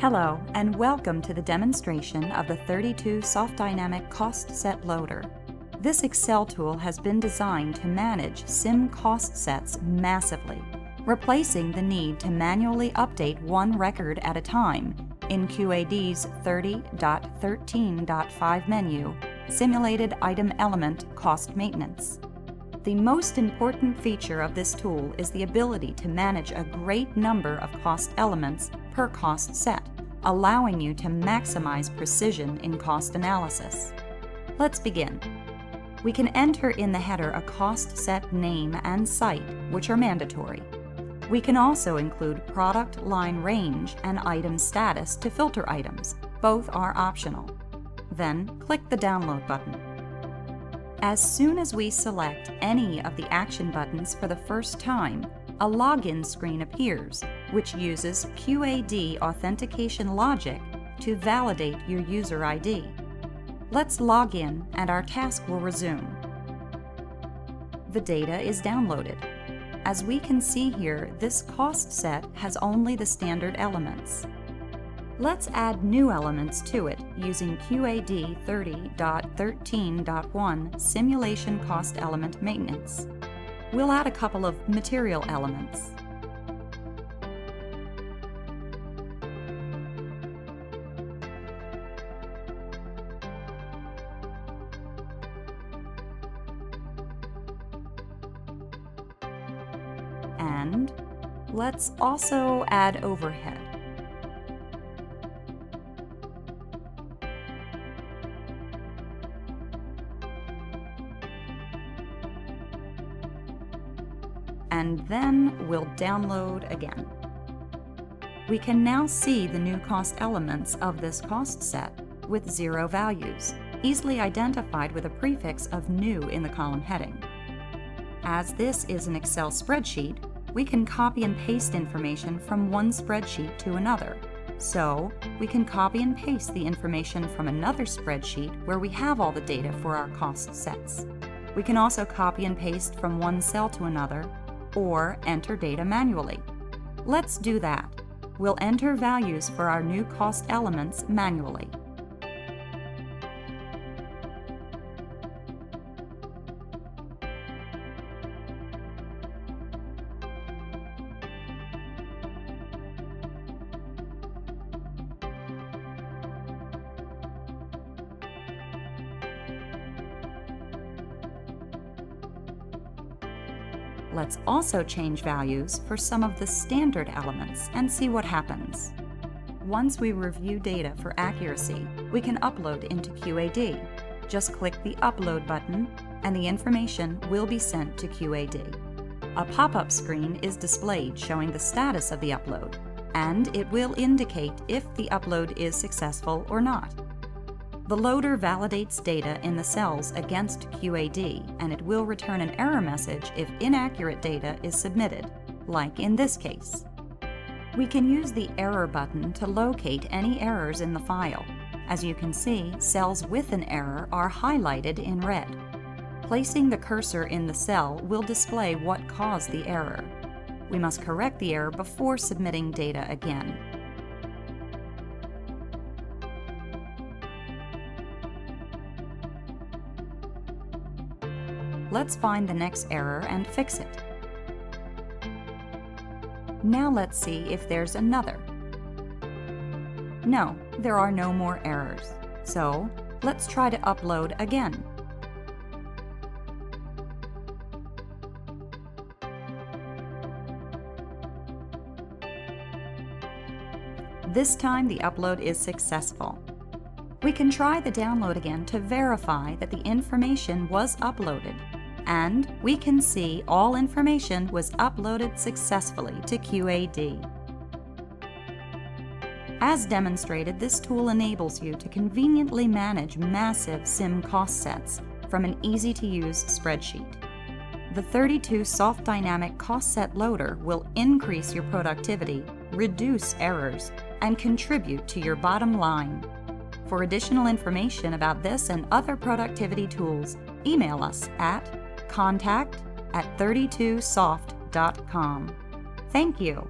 Hello, and welcome to the demonstration of the 32 Soft Dynamic Costset Loader. This Excel tool has been designed to manage SIM cost sets massively, replacing the need to manually update one record at a time in QAD's 30.13.5 menu, Simulated Item Element Cost Maintenance. The most important feature of this tool is the ability to manage a great number of cost elements per cost set, allowing you to maximize precision in cost analysis. Let's begin. We can enter in the header a cost set name and site, which are mandatory. We can also include product line range and item status to filter items. Both are optional. Then click the download button. As soon as we select any of the action buttons for the first time, a login screen appears, which uses QAD authentication logic to validate your user ID. Let's log in and our task will resume. The data is downloaded. As we can see here, this cost set has only the standard elements. Let's add new elements to it using QAD 30.13.1 Simulation Cost Element Maintenance. We'll add a couple of material elements. And let's also add overhead. And then we'll download again. We can now see the new cost elements of this cost set with 0 values, easily identified with a prefix of new in the column heading. As this is an Excel spreadsheet, we can copy and paste information from one spreadsheet to another. So, we can copy and paste the information from another spreadsheet where we have all the data for our cost sets. We can also copy and paste from one cell to another, or enter data manually. Let's do that. We'll enter values for our new cost elements manually. Let's also change values for some of the standard elements and see what happens. Once we review data for accuracy, we can upload into QAD. Just click the Upload button and the information will be sent to QAD. A pop-up screen is displayed showing the status of the upload, and it will indicate if the upload is successful or not. The loader validates data in the cells against QAD, and it will return an error message if inaccurate data is submitted, like in this case. We can use the Error button to locate any errors in the file. As you can see, cells with an error are highlighted in red. Placing the cursor in the cell will display what caused the error. We must correct the error before submitting data again. Let's find the next error and fix it. Now let's see if there's another. No, there are no more errors. So, let's try to upload again. This time the upload is successful. We can try the download again to verify that the information was uploaded. And we can see all information was uploaded successfully to QAD. As demonstrated, this tool enables you to conveniently manage massive SIM cost sets from an easy-to-use spreadsheet. The 32 Soft Dynamic Costset Loader will increase your productivity, reduce errors, and contribute to your bottom line. For additional information about this and other productivity tools, email us at contact@32soft.com. Thank you.